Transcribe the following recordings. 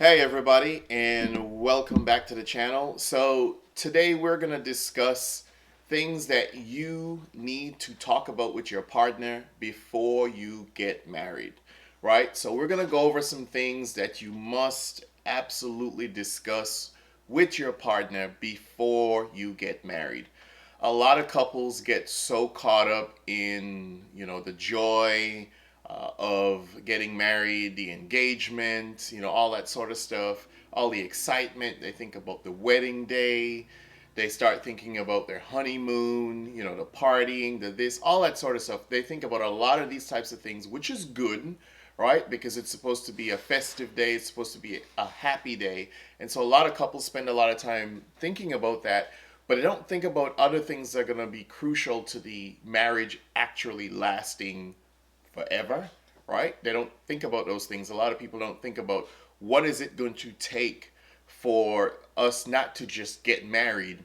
Hey everybody, and welcome back to the channel. So today we're going to discuss things that you need to talk about with your partner before you get married, right? So we're going to go over some things that you must absolutely discuss with your partner before you get married. A lot of couples get so caught up in, the joy, of getting married, the engagement, all that sort of stuff, all the excitement. They think about the wedding day. They start thinking about their honeymoon, the partying, the this, all that sort of stuff. They think about a lot of these types of things, which is good, right? Because it's supposed to be a festive day, it's supposed to be a happy day. And so a lot of couples spend a lot of time thinking about that, but they don't think about other things that are going to be crucial to the marriage actually lasting forever, right? They don't think about those things. A lot of people don't think about what is it going to take for us not to just get married,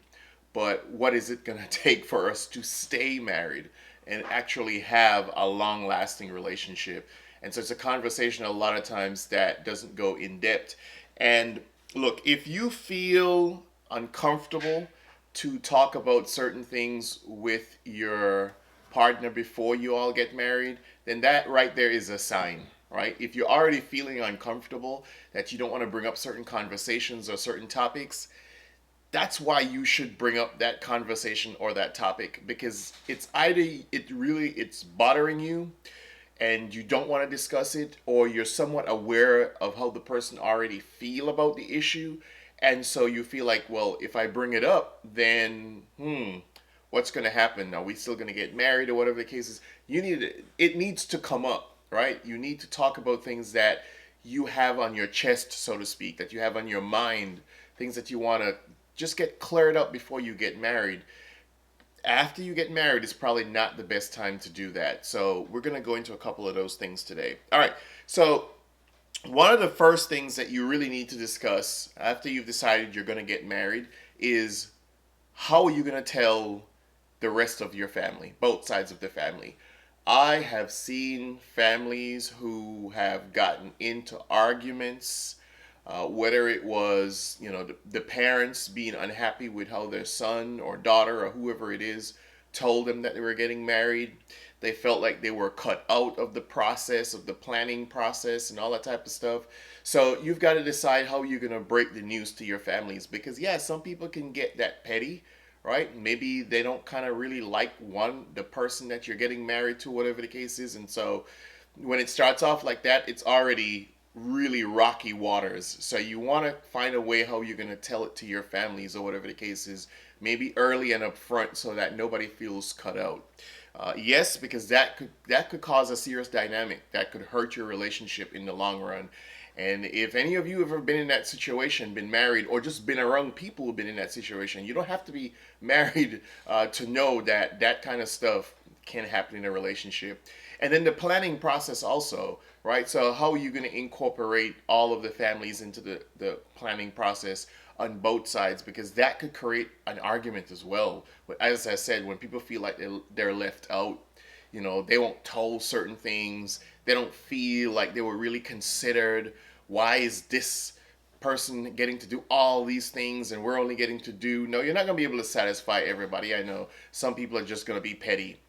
but what is it going to take for us to stay married and actually have a long lasting relationship. And so it's a conversation a lot of times that doesn't go in depth. And look, if you feel uncomfortable to talk about certain things with your partner before you all get married, then that right there is a sign, right? If you're already feeling uncomfortable that you don't want to bring up certain conversations or certain topics, that's why you should bring up that conversation or that topic, because it's either it's bothering you and you don't want to discuss it, or you're somewhat aware of how the person already feel about the issue, and so you feel like, well, if I bring it up, then what's going to happen? Are we still going to get married or whatever the case is? It needs to come up, right? You need to talk about things that you have on your chest, so to speak, that you have on your mind, things that you want to just get cleared up before you get married. After you get married is probably not the best time to do that. So we're going to go into a couple of those things today. All right. So one of the first things that you really need to discuss after you've decided you're going to get married is how are you going to tell the rest of your family, both sides of the family. I have seen families who have gotten into arguments, whether it was, the parents being unhappy with how their son or daughter or whoever it is told them that they were getting married. They felt like they were cut out of the process, of the planning process, and all that type of stuff. So you've got to decide how you're going to break the news to your families, because, yeah, some people can get that petty, right? Maybe they don't kind of really like the person that you're getting married to, whatever the case is. And so when it starts off like that, it's already really rocky waters. So you want to find a way how you're going to tell it to your families or whatever the case is, maybe early and upfront, so that nobody feels cut out. Yes, because that could cause a serious dynamic that could hurt your relationship in the long run. And if any of you have ever been in that situation, been married, or just been around people who've been in that situation, you don't have to be married to know that that kind of stuff can happen in a relationship. And then the planning process also, right? So how are you going to incorporate all of the families into the planning process on both sides? Because that could create an argument as well. But as I said, when people feel like they're left out, they won't told certain things. They don't feel like they were really considered. Why is this person getting to do all these things and we're only getting to do? No, you're not going to be able to satisfy everybody. I know some people are just going to be petty,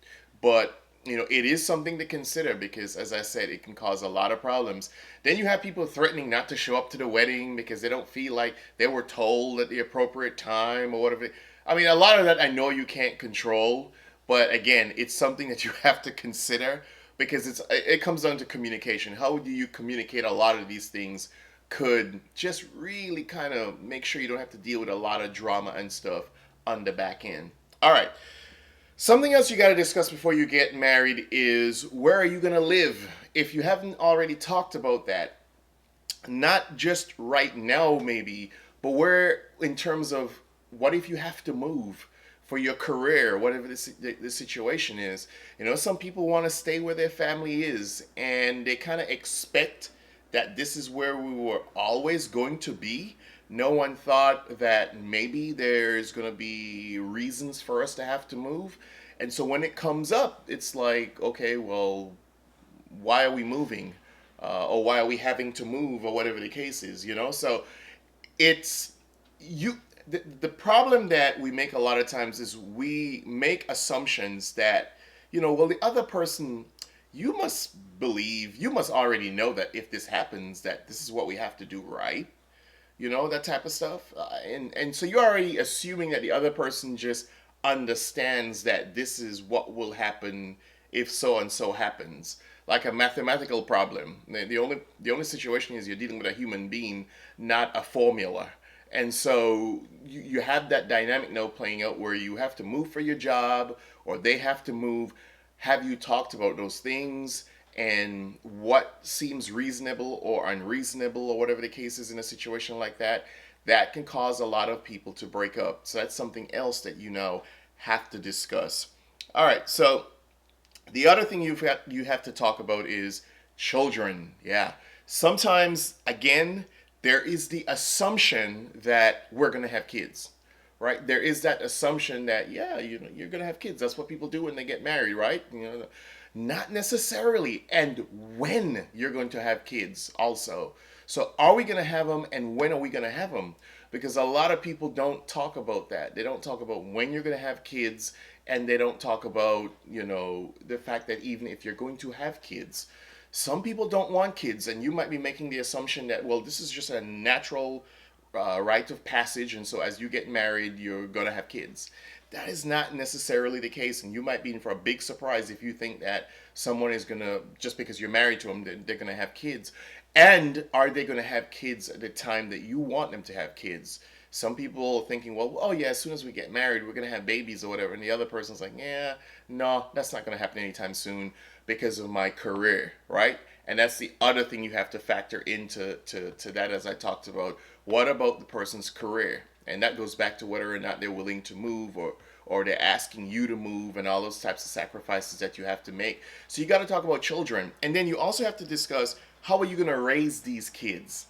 but it is something to consider, because, as I said, it can cause a lot of problems. Then you have people threatening not to show up to the wedding because they don't feel like they were told at the appropriate time or whatever. I mean, a lot of that I know you can't control, but again, it's something that you have to consider, because it comes down to communication. How do you communicate a lot of these things could just really kind of make sure you don't have to deal with a lot of drama and stuff on the back end. All right. Something else you got to discuss before you get married is, where are you going to live? If you haven't already talked about that, not just right now maybe, but where, in terms of, what if you have to move for your career, whatever the situation is. Some people want to stay where their family is, and they kind of expect that this is where we were always going to be. No one thought that maybe there's going to be reasons for us to have to move. And so when it comes up, it's like, okay, well, why are we moving? or why are we having to move, or whatever the case is, you know? So it's you the problem that we make a lot of times is we make assumptions that, well, the other person, you must believe, you must already know that if this happens, that this is what we have to do, right? That type of stuff. And so you're already assuming that the other person just understands that this is what will happen if so and so happens. Like a mathematical problem. The only situation is you're dealing with a human being, not a formula. And so you have that dynamic now playing out where you have to move for your job, or they have to move. Have you talked about those things and what seems reasonable or unreasonable, or whatever the case is in a situation like that? That can cause a lot of people to break up. So that's something else that have to discuss. All right, so the other thing you have to talk about is children. Yeah. Sometimes, again, there is the assumption that we're going to have kids, right? There is that assumption that, yeah, you're going to have kids. That's what people do when they get married, right? Not necessarily. And when you're going to have kids also. So are we going to have them, and when are we going to have them? Because a lot of people don't talk about that. They don't talk about when you're going to have kids, and they don't talk about, the fact that even if you're going to have kids, some people don't want kids, and you might be making the assumption that, well, this is just a natural rite of passage, and so as you get married, you're going to have kids. That is not necessarily the case, and you might be in for a big surprise if you think that someone is going to, just because you're married to them, they're going to have kids. And are they going to have kids at the time that you want them to have kids? Some people are thinking, well, oh yeah, as soon as we get married, we're going to have babies or whatever. And the other person's like, yeah, no, that's not going to happen anytime soon because of my career, right? And that's the other thing you have to factor into to that, as I talked about. What about the person's career? And that goes back to whether or not they're willing to move, or they're asking you to move, and all those types of sacrifices that you have to make. So you got to talk about children. And then you also have to discuss, how are you going to raise these kids?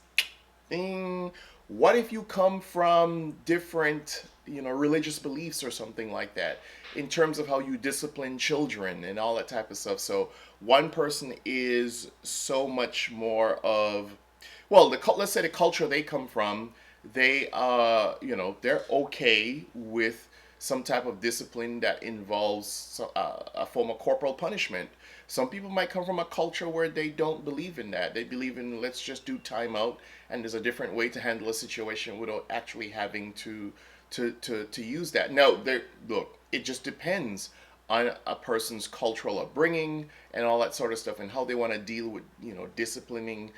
What if you come from different, religious beliefs or something like that, in terms of how you discipline children and all that type of stuff? So one person is so much more of, well, let's say the culture they come from, they they're okay with some type of discipline that involves a form of corporal punishment. Some people might come from a culture where they don't believe in that. They believe in, let's just do timeout, and there's a different way to handle a situation without actually having to use that. No, look, it just depends on a person's cultural upbringing and all that sort of stuff, and how they want to deal with disciplining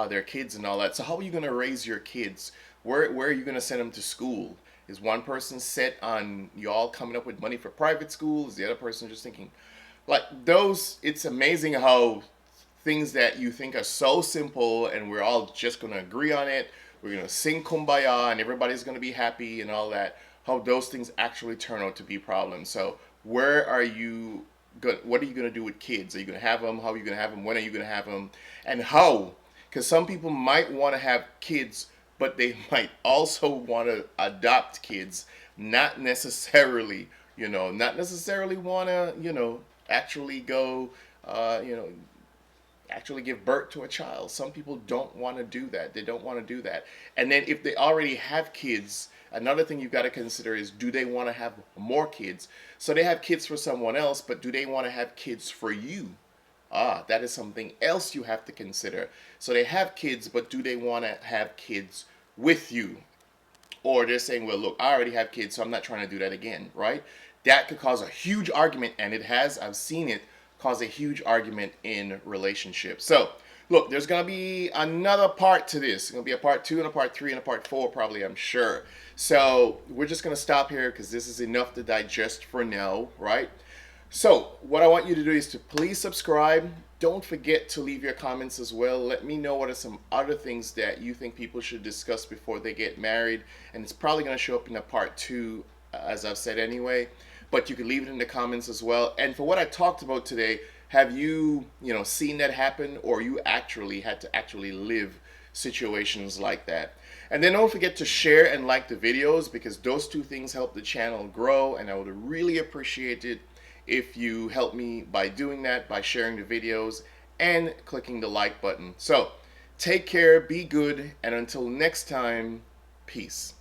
their kids and all that. So how are you going to raise your kids? Where are you going to send them to school? Is one person set on y'all coming up with money for private school? Is the other person just thinking, like, those? It's amazing how things that you think are so simple and we're all just going to agree on it, we're going to sing kumbaya and everybody's going to be happy and all that, how those things actually turn out to be problems. So where are you going? What are you going to do with kids? Are you going to have them? How are you going to have them? When are you going to have them? And how? Because some people might want to have kids, but they might also want to adopt kids, not necessarily want to, actually go, actually give birth to a child. Some people don't want to do that. They don't want to do that. And then if they already have kids, another thing you've got to consider is, do they want to have more kids? So they have kids for someone else, but do they want to have kids for you? That is something else you have to consider. So they have kids, but do they want to have kids with you? Or they're saying, well, look, I already have kids, so I'm not trying to do that again, right? That could cause a huge argument, and it has, I've seen it cause a huge argument in relationships. So, look, there's going to be another part to this. It's going to be a part 2 and a part 3 and a part 4 probably, I'm sure. So, we're just going to stop here because this is enough to digest for now, right? So, what I want you to do is to please subscribe. Don't forget to leave your comments as well. Let me know what are some other things that you think people should discuss before they get married. And it's probably going to show up in a part 2, as I've said anyway. But you can leave it in the comments as well. And for what I talked about today, have you, seen that happen, or you actually had to actually live situations like that? And then don't forget to share and like the videos, because those two things help the channel grow, and I would really appreciate it if you help me by doing that, by sharing the videos and clicking the like button. So take care, be good, and until next time, peace.